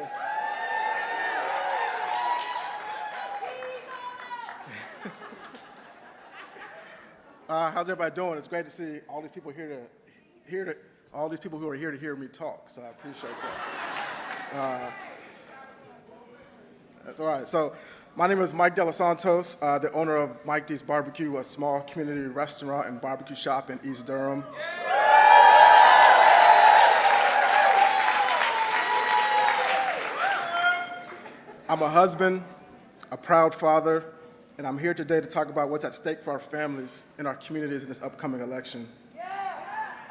Okay. How's everybody doing? It's great to see all these people all these people who are here to hear me talk. So I appreciate that. That's all right. So my name is Mike De Los Santos, the owner of Mike D's Barbecue, a small community restaurant and barbecue shop in East Durham. I'm a husband, a proud father, and I'm here today to talk about what's at stake for our families and our communities in this upcoming election,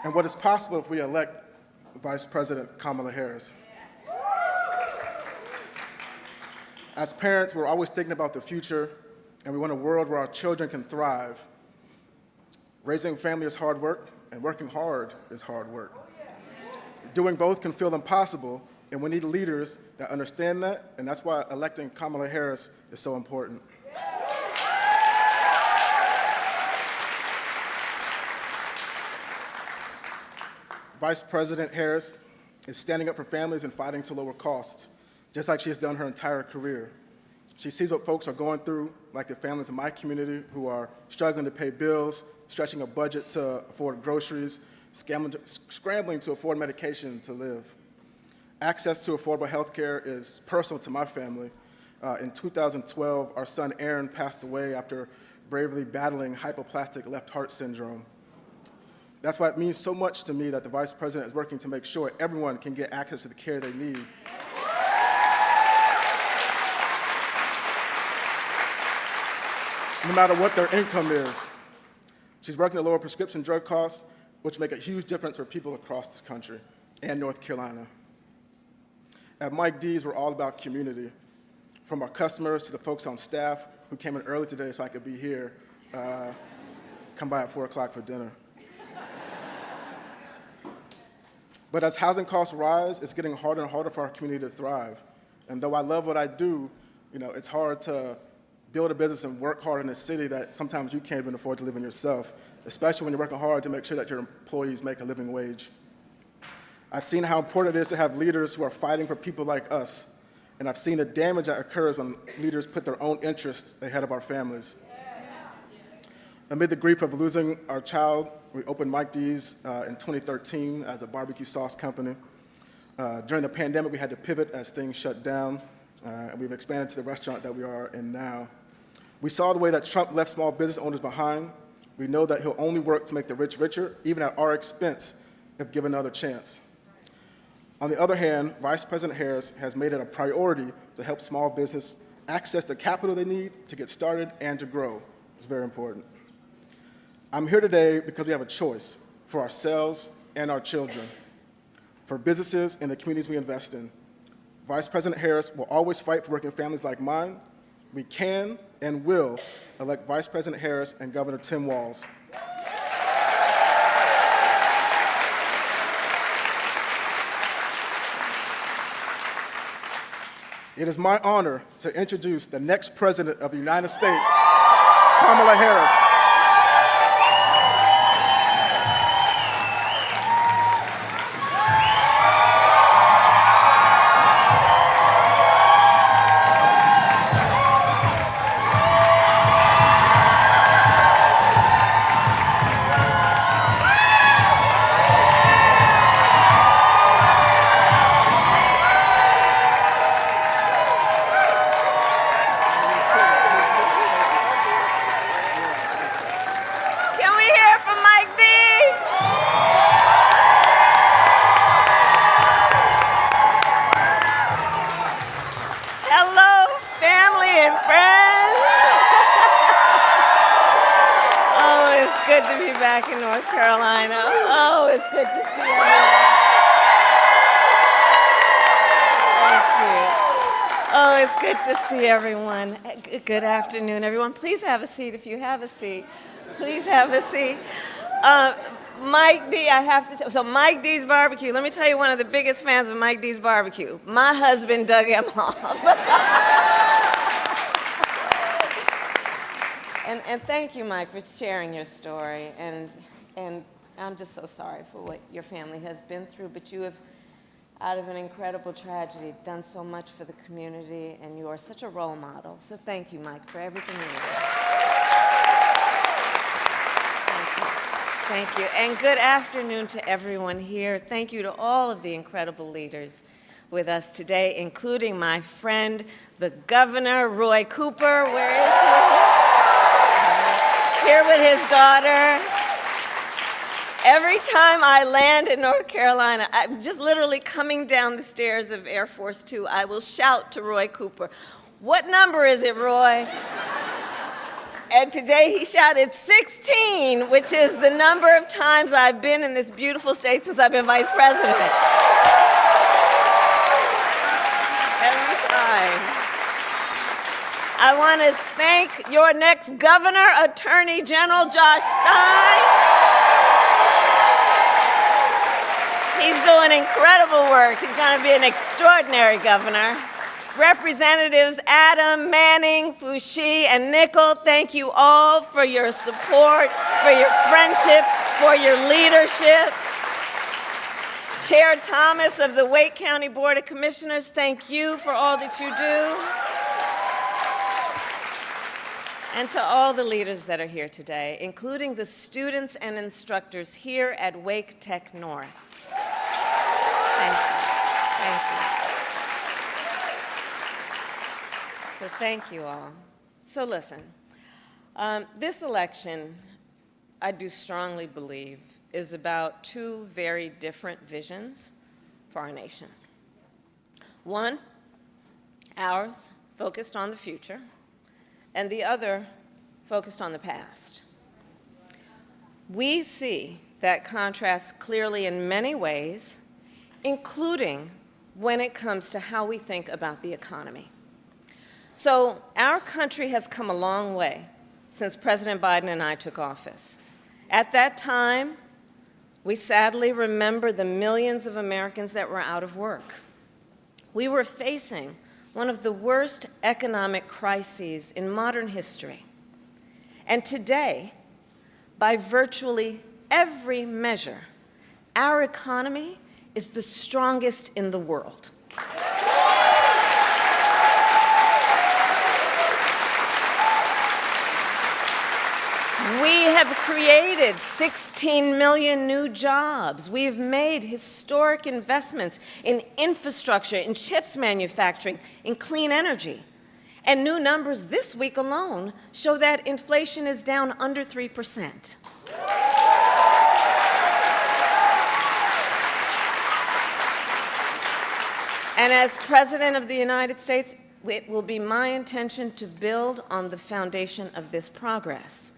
and what is possible if we elect Vice President Kamala Harris. As parents, we're always thinking about the future, and we want a world where our children can thrive. Raising a family is hard work, and working hard is hard work. Doing both can feel impossible, and we need leaders that understand that, and that's why electing Kamala Harris is so important. Vice President Harris is standing up for families and fighting to lower costs, just like she has done her entire career. She sees what folks are going through, like the families in my community who are struggling to pay bills, stretching a budget to afford groceries, scrambling to afford medication to live. Access to affordable health care is personal to my family. In 2012, our son Aaron passed away after bravely battling hypoplastic left heart syndrome. That's why it means so much to me that the Vice President is working to make sure everyone can get access to the care they need. No matter what their income is. She's working to lower prescription drug costs, which make a huge difference for people across this country and North Carolina. At Mike D's, we're all about community, from our customers to the folks on staff who came in early today so I could be here. Come by at 4 o'clock for dinner. But as housing costs rise, it's getting harder and harder for our community to thrive. And though I love what I do, it's hard to build a business and work hard in a city that sometimes you can't even afford to live in yourself, especially when you're working hard to make sure that your employees make a living wage. I've seen how important it is to have leaders who are fighting for people like us, and I've seen the damage that occurs when leaders put their own interests ahead of our families. Amid the grief of losing our child, we opened Mike D's in 2013 as a barbecue sauce company. During the pandemic, we had to pivot as things shut down, and we've expanded to the restaurant that we are in now. We saw the way that Trump left small business owners behind. We know that he'll only work to make the rich richer, even at our expense, if given another chance. On the other hand, Vice President Harris has made it a priority to help small business access the capital they need to get started and to grow. It's very important. I'm here today because we have a choice for ourselves and our children, for businesses and the communities we invest in. Vice President Harris will always fight for working families like mine. We can and will elect Vice President Harris and Governor Tim Walz. It is my honor to introduce the next President of the United States, Kamala Harris. Good to be back in North Carolina. Oh, it's good to see everyone. Thank you. Oh, it's good to see everyone. Good afternoon, everyone. Please have a seat if you have a seat. Please have a seat. Mike D, so Mike D's Barbecue, let me tell you one of the biggest fans of Mike D's Barbecue. My husband dug him off. And thank you, Mike, for sharing your story. And I'm just so sorry for what your family has been through. But you have, out of an incredible tragedy, done so much for the community, and you are such a role model. So thank you, Mike, for everything you do. Thank you. Thank you. And good afternoon to everyone here. Thank you to all of the incredible leaders with us today, including my friend, the Governor, Roy Cooper. Where is he? Here with his daughter. Every time I land in North Carolina, I'm just literally coming down the stairs of Air Force Two, I will shout to Roy Cooper, "What number is it, Roy?" And today he shouted 16, which is the number of times I've been in this beautiful state since I've been vice president. Every time. I want to thank your next governor, Attorney General Josh Stein. He's doing incredible work. He's going to be an extraordinary governor. Representatives Adam, Manning, Foushee, and Nickel, thank you all for your support, for your friendship, for your leadership. Chair Thomas of the Wake County Board of Commissioners, thank you for all that you do. And to all the leaders that are here today, including the students and instructors here at Wake Tech North. Thank you. Thank you. So thank you all. So listen, this election, I do strongly believe, is about two very different visions for our nation. One, ours, focused on the future, and the other, focused on the past. We see that contrast clearly in many ways, including when it comes to how we think about the economy. So our country has come a long way since President Biden and I took office. At that time, we sadly remember the millions of Americans that were out of work. We were facing one of the worst economic crises in modern history. And today, by virtually every measure, our economy is the strongest in the world. We have created 16 million new jobs. We've made historic investments in infrastructure, in chips manufacturing, in clean energy. And new numbers this week alone show that inflation is down under 3%. And as President of the United States, it will be my intention to build on the foundation of this progress.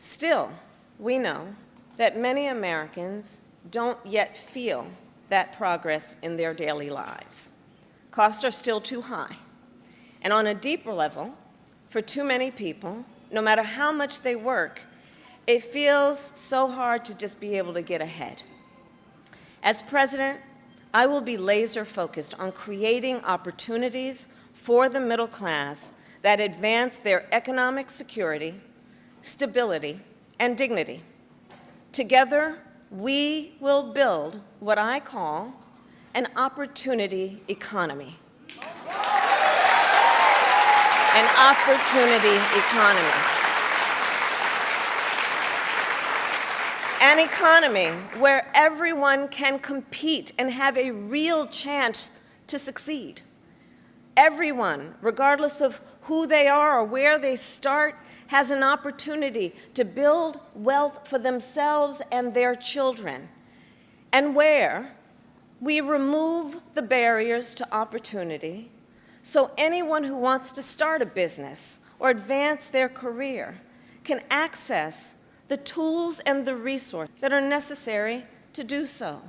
Still, we know that many Americans don't yet feel that progress in their daily lives. Costs are still too high. And on a deeper level, for too many people, no matter how much they work, it feels so hard to just be able to get ahead. As president, I will be laser focused on creating opportunities for the middle class that advance their economic security, stability, and dignity. Together, we will build what I call an opportunity economy. An opportunity economy. An economy where everyone can compete and have a real chance to succeed. Everyone, regardless of who they are or where they start, has an opportunity to build wealth for themselves and their children, and where we remove the barriers to opportunity so anyone who wants to start a business or advance their career can access the tools and the resources that are necessary to do so.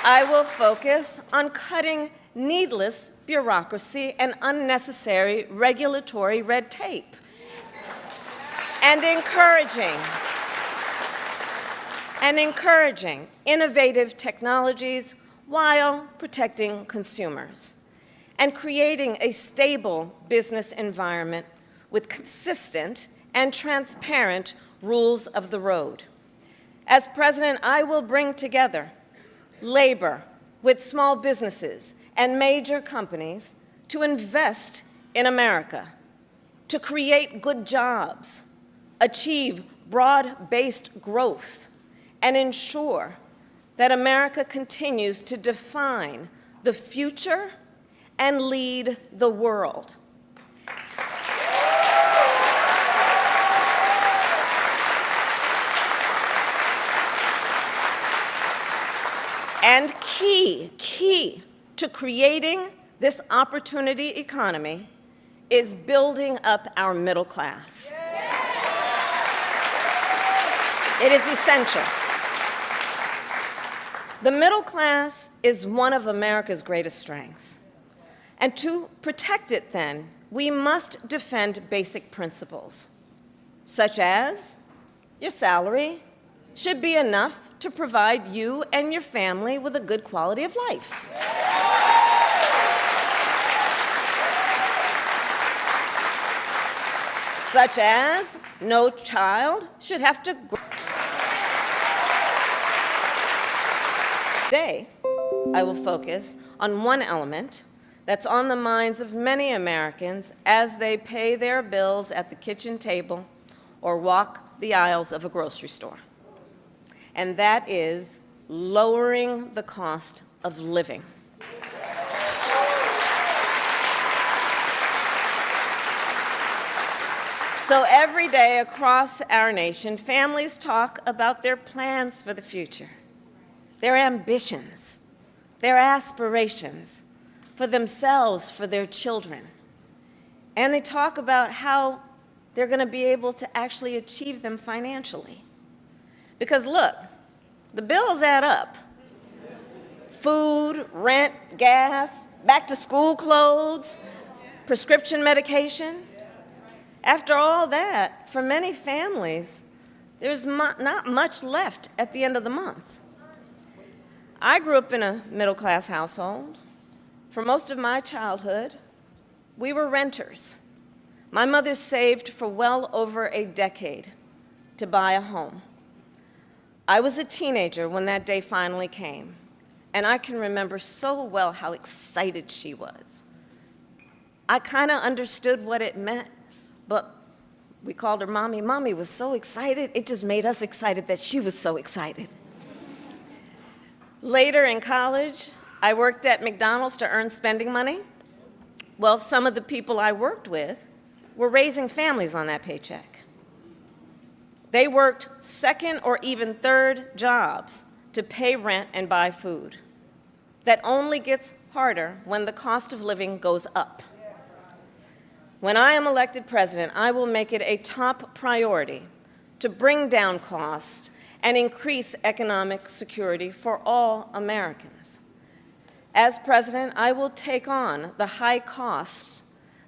I will focus on cutting needless bureaucracy and unnecessary regulatory red tape, and encouraging innovative technologies while protecting consumers, and creating a stable business environment with consistent and transparent rules of the road. As president, I will bring together labor with small businesses and major companies to invest in America, to create good jobs, achieve broad-based growth, and ensure that America continues to define the future and lead the world. And key to creating this opportunity economy is building up our middle class. It is essential. The middle class is one of America's greatest strengths. And to protect it, then, we must defend basic principles, such as your salary should be enough to provide you and your family with a good quality of life. Such as no child should have to grow. Today, I will focus on one element that's on the minds of many Americans as they pay their bills at the kitchen table or walk the aisles of a grocery store. And that is lowering the cost of living. So every day across our nation, families talk about their plans for the future, their ambitions, their aspirations for themselves, for their children. And they talk about how they're going to be able to actually achieve them financially. Because look, the bills add up. Food, rent, gas, back to school clothes, prescription medication. After all that, for many families, there's not much left at the end of the month. I grew up in a middle-class household. For most of my childhood, we were renters. My mother saved for well over a decade to buy a home. I was a teenager when that day finally came, and I can remember so well how excited she was. I kind of understood what it meant, but we called her Mommy. Mommy was so excited, it just made us excited that she was so excited. Later in college, I worked at McDonald's to earn spending money. Well, some of the people I worked with were raising families on that paycheck. They worked second or even third jobs to pay rent and buy food. That only gets harder when the cost of living goes up. When I am elected president, I will make it a top priority to bring down costs and increase economic security for all Americans. As president, I will take on the high costs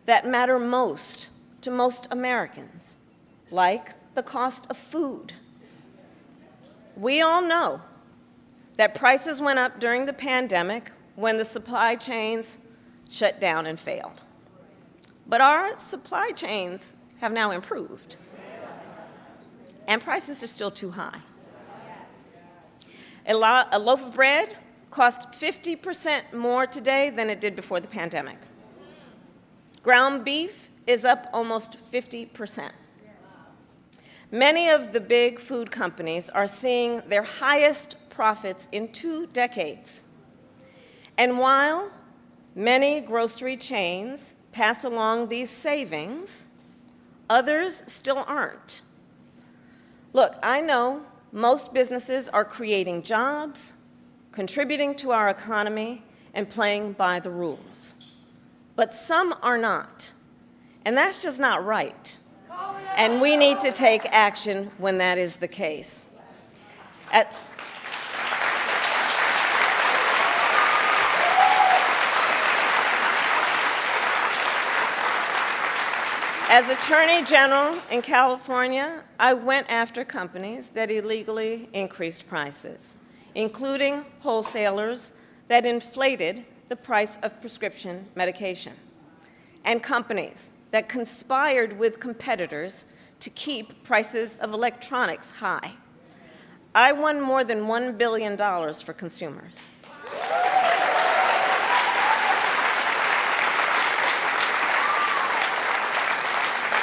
that matter most to most Americans, like the cost of food. We all know that prices went up during the pandemic when the supply chains shut down and failed. But our supply chains have now improved, and prices are still too high. A loaf of bread costs 50% more today than it did before the pandemic. Ground beef is up almost 50%. Many of the big food companies are seeing their highest profits in 2 decades. And while many grocery chains pass along these savings, others still aren't. Look, I know most businesses are creating jobs, contributing to our economy, and playing by the rules. But some are not. And that's just not right. And we need to take action when that is the case. As Attorney General in California, I went after companies that illegally increased prices, including wholesalers that inflated the price of prescription medication, and companies that conspired with competitors to keep prices of electronics high. I won more than $1 billion for consumers.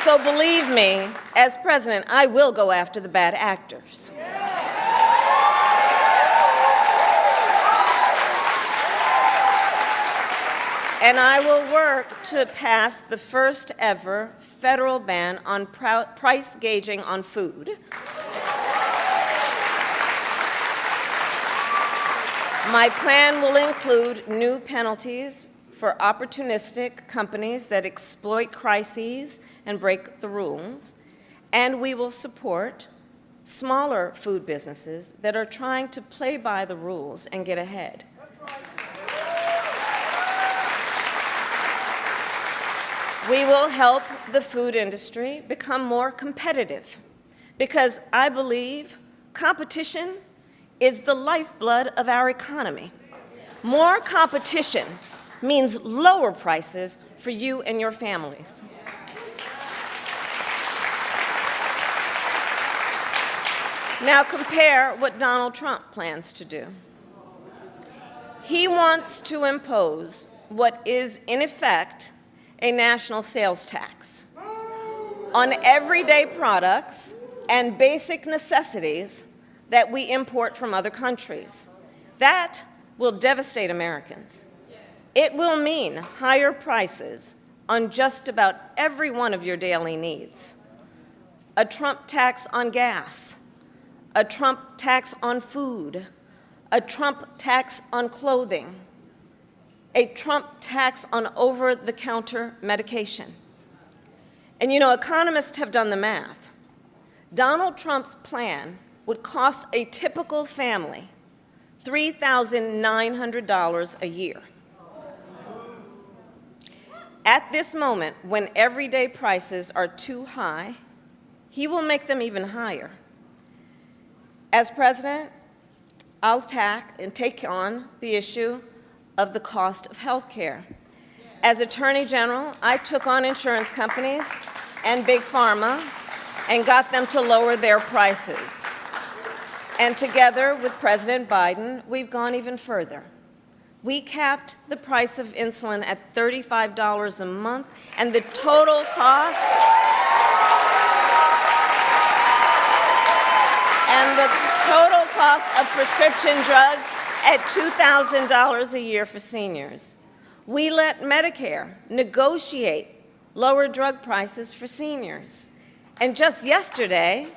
So believe me, as president, I will go after the bad actors. And I will work to pass the first ever federal ban on price gauging on food. My plan will include new penalties for opportunistic companies that exploit crises and break the rules, and we will support smaller food businesses that are trying to play by the rules and get ahead. We will help the food industry become more competitive because I believe competition is the lifeblood of our economy. More competition means lower prices for you and your families. Now compare what Donald Trump plans to do. He wants to impose what is, in effect, a national sales tax on everyday products and basic necessities that we import from other countries. That will devastate Americans. It will mean higher prices on just about every one of your daily needs. A Trump tax on gas, a Trump tax on food, a Trump tax on clothing, a Trump tax on over-the-counter medication. And you know, economists have done the math. Donald Trump's plan would cost a typical family $3,900 a year. At this moment, when everyday prices are too high, he will make them even higher. As president, I'll take on the issue of the cost of health care. As Attorney General, I took on insurance companies and Big Pharma and got them to lower their prices. And together with President Biden, we've gone even further. We capped the price of insulin at $35 a month, and the total cost of prescription drugs at $2,000 a year for seniors. We let Medicare negotiate lower drug prices for seniors. And just yesterday,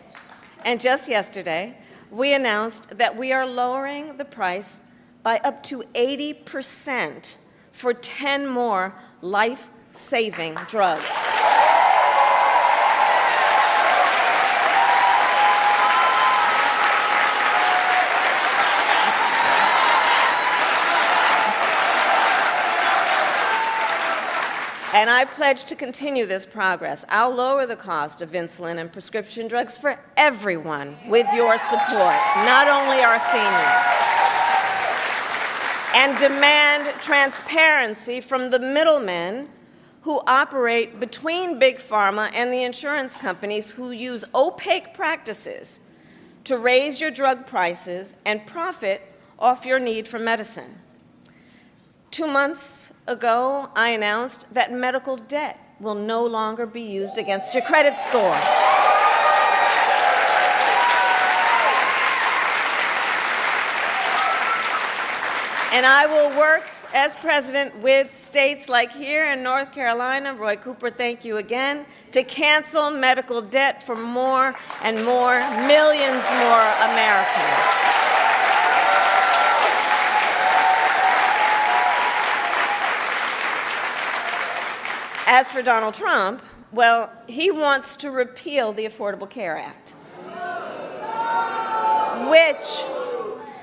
we announced that we are lowering the price by up to 80% for 10 more life-saving drugs. And I pledge to continue this progress. I'll lower the cost of insulin and prescription drugs for everyone with your support, not only our seniors. And demand transparency from the middlemen who operate between Big Pharma and the insurance companies who use opaque practices to raise your drug prices and profit off your need for medicine. 2 months ago, I announced that medical debt will no longer be used against your credit score. And I will work as president with states like here in North Carolina, Roy Cooper, thank you again, to cancel medical debt for more and more, millions more Americans. As for Donald Trump, well, he wants to repeal the Affordable Care Act, which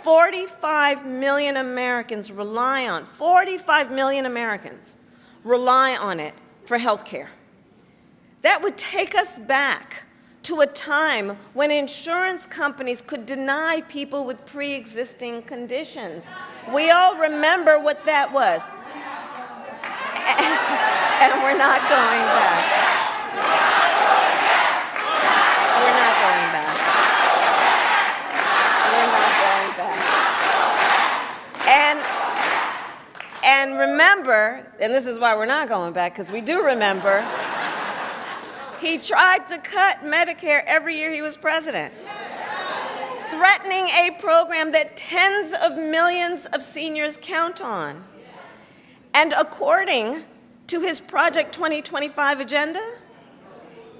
45 million Americans rely on. 45 million Americans rely on it for health care. That would take us back to a time when insurance companies could deny people with pre-existing conditions. We all remember what that was. And we're not going back. And remember, and this is why we're not going back, because we do remember, he tried to cut Medicare every year he was president, threatening a program that tens of millions of seniors count on. And according to his Project 2025 agenda,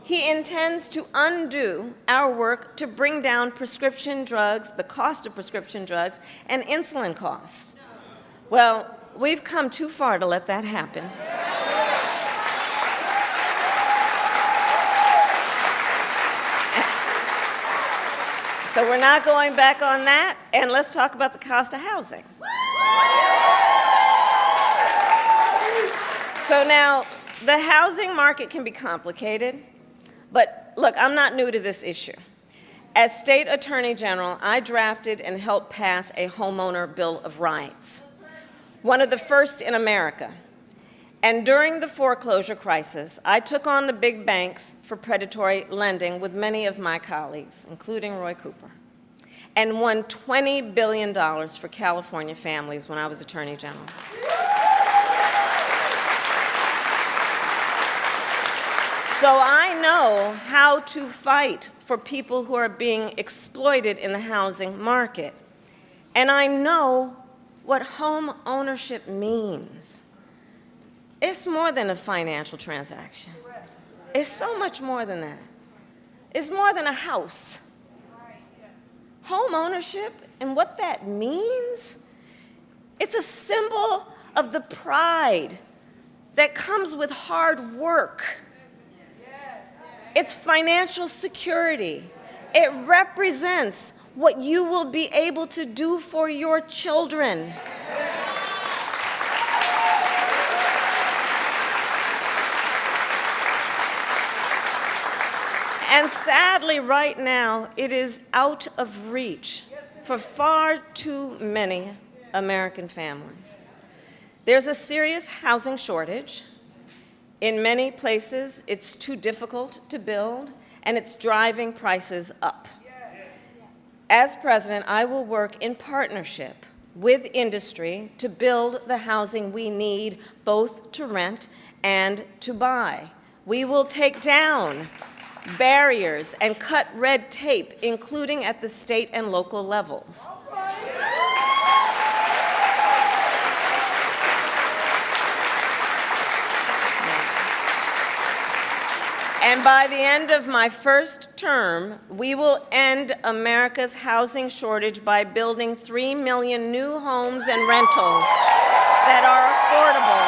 he intends to undo our work to bring down prescription drugs, the cost of prescription drugs, and insulin costs. Well, we've come too far to let that happen. So we're not going back on that, and let's talk about the cost of housing. So now, the housing market can be complicated, but look, I'm not new to this issue. As State Attorney General, I drafted and helped pass a homeowner Bill of Rights, one of the first in America. And during the foreclosure crisis, I took on the big banks for predatory lending with many of my colleagues, including Roy Cooper, and won $20 billion for California families when I was Attorney General. So I know how to fight for people who are being exploited in the housing market. And I know what home ownership means. It's more than a financial transaction. It's so much more than that. It's more than a house. Home ownership and what that means, it's a symbol of the pride that comes with hard work. It's financial security. It represents what you will be able to do for your children. And sadly, right now, it is out of reach for far too many American families. There's a serious housing shortage. In many places, it's too difficult to build, and it's driving prices up. As president, I will work in partnership with industry to build the housing we need, both to rent and to buy. We will take down barriers and cut red tape, including at the state and local levels. And by the end of my first term, we will end America's housing shortage by building 3 million new homes and rentals that are affordable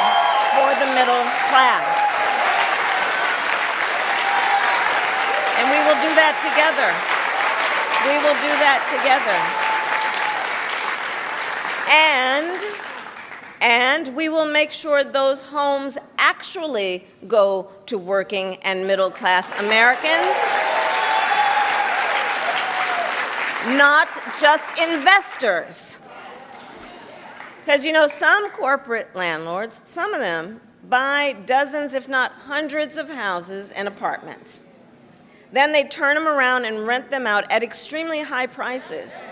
for the middle class. And we will do that together. We will do that together. And we will make sure those homes actually go to working and middle class Americans, not just investors. Because, you know, some corporate landlords, some of them buy dozens, if not hundreds of houses and apartments. Then they turn them around and rent them out at extremely high prices.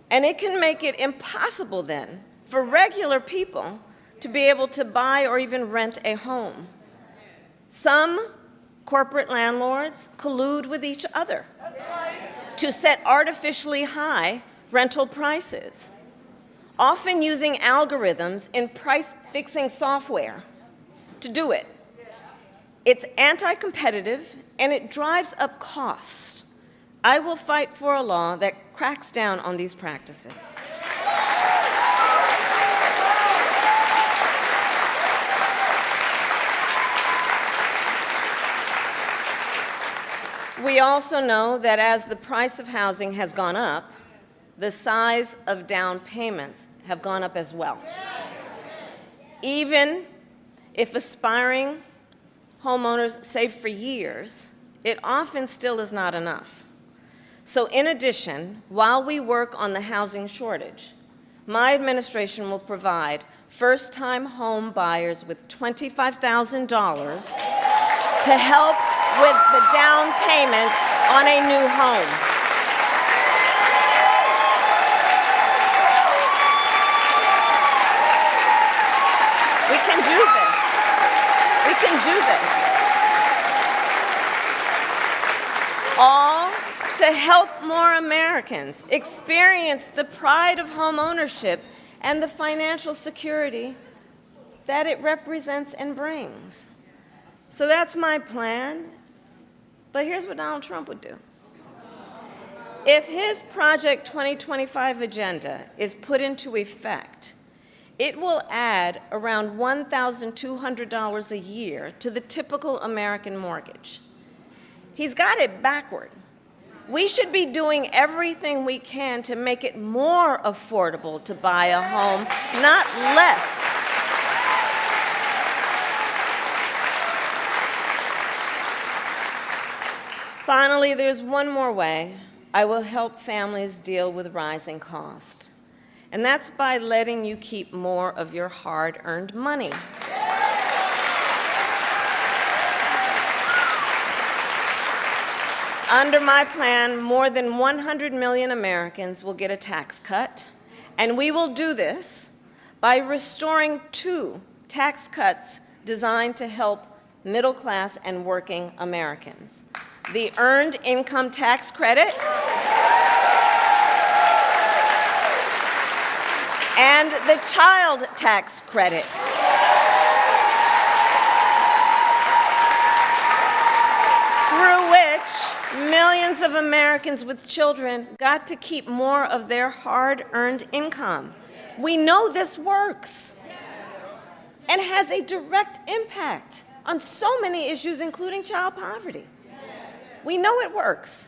And it can make it impossible then for regular people to be able to buy or even rent a home. Some corporate landlords collude with each other to set artificially high rental prices, often using algorithms in price-fixing software to do it. It's anti-competitive, and it drives up costs. I will fight for a law that cracks down on these practices. We also know that as the price of housing has gone up, the size of down payments have gone up as well. Even if aspiring homeowners save for years, it often still is not enough. So in addition, while we work on the housing shortage, my administration will provide first-time home buyers with $25,000 to help with the down payment on a new home. to help more Americans experience the pride of home ownership and the financial security that it represents and brings. So that's my plan. But here's what Donald Trump would do. If his Project 2025 agenda is put into effect, it will add around $1,200 a year to the typical American mortgage. He's got it backward. We should be doing everything we can to make it more affordable to buy a home, not less. Finally, there's one more way I will help families deal with rising costs, and that's by letting you keep more of your hard-earned money. Under my plan, more than 100 million Americans will get a tax cut, and we will do this by restoring 2 tax cuts designed to help middle-class and working Americans: the Earned Income Tax Credit and the Child Tax Credit. Through which millions of Americans with children got to keep more of their hard-earned income. We know this works and has a direct impact on so many issues, including child poverty. We know it works.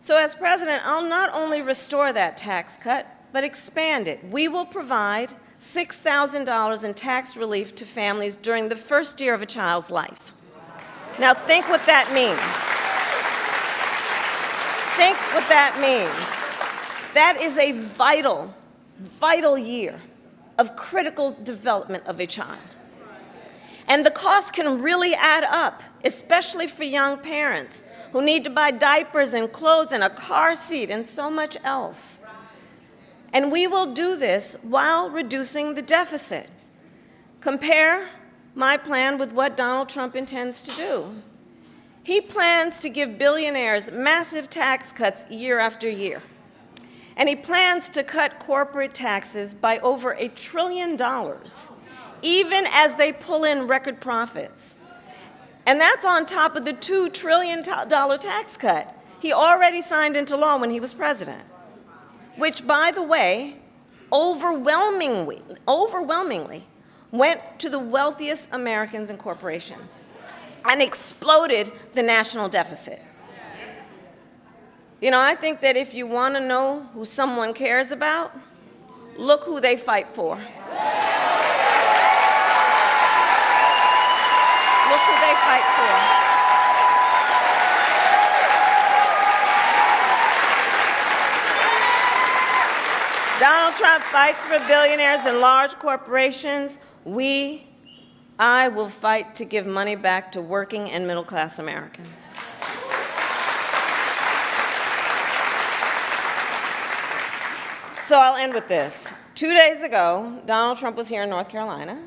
So as president, I'll not only restore that tax cut, but expand it. We will provide $6,000 in tax relief to families during the first year of a child's life. Now think what that means. Think what that means. That is a vital, vital year of critical development of a child. And the cost can really add up, especially for young parents who need to buy diapers and clothes and a car seat and so much else. And we will do this while reducing the deficit. Compare my plan with what Donald Trump intends to do. He plans to give billionaires massive tax cuts year after year. And he plans to cut corporate taxes by over $1 trillion, even as they pull in record profits. And that's on top of the $2 trillion tax cut he already signed into law when he was president, which, by the way, overwhelmingly went to the wealthiest Americans and corporations and exploded the national deficit. You know, I think that if you want to know who someone cares about, look who they fight for. Look who they fight for. Donald Trump fights for billionaires and large corporations. I will fight to give money back to working and middle-class Americans. So I'll end with this. 2 days ago, Donald Trump was here in North Carolina.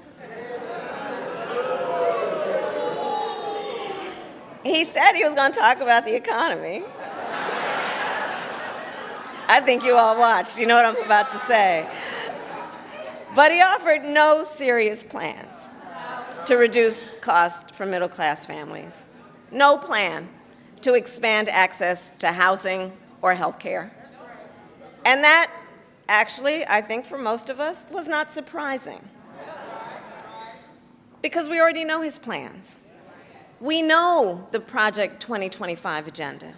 He said he was going to talk about the economy. I think you all watched. You know what I'm about to say. But he offered no serious plans to reduce costs for middle-class families. No plan to expand access to housing or health care. And that, actually, I think for most of us, was not surprising. Because we already know his plans. We know the Project 2025 agenda.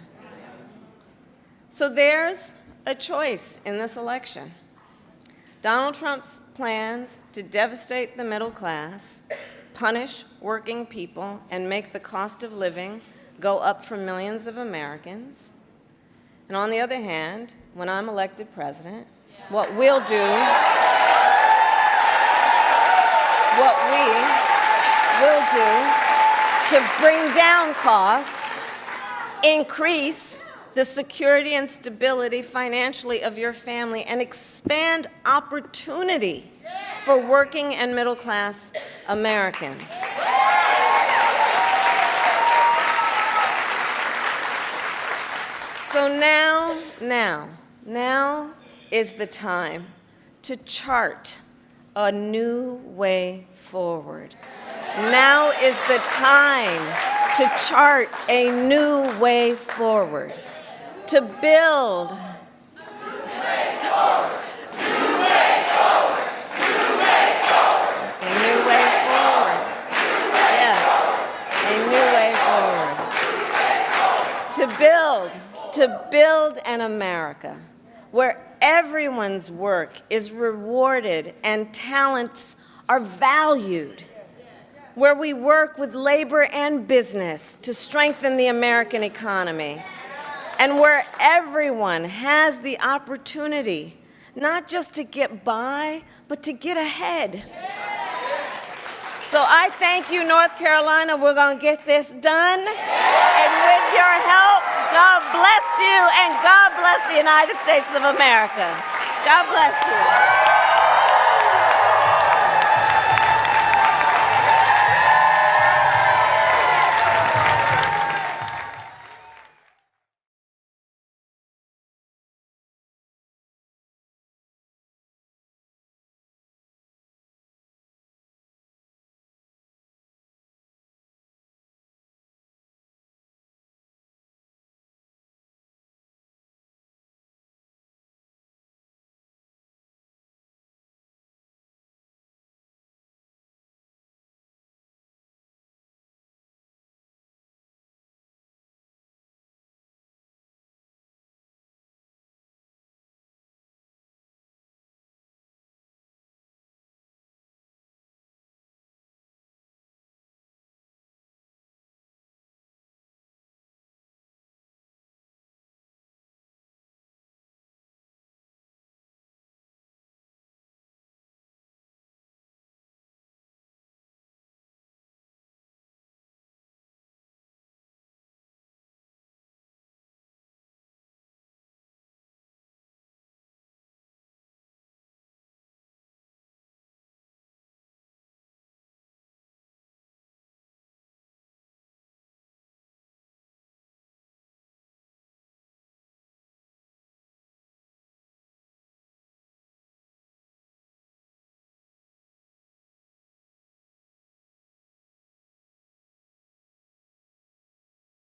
So there's a choice in this election. Donald Trump's plans to devastate the middle class, punish working people, and make the cost of living go up for millions of Americans. And on the other hand, when I'm elected president, what we will do to bring down costs, increase the security and stability financially of your family, and expand opportunity for working and middle-class Americans. So now is the time to chart a new way forward. Now is the time to chart a new way forward, to build. A new way forward. Yes, a new way forward. To build an America where everyone's work is rewarded and talents are valued, where we work with labor and business to strengthen the American economy, and where everyone has the opportunity not just to get by, but to get ahead. So I thank you, North Carolina. We're going to get this done. And with your help, God bless you, and God bless the United States of America. God bless you.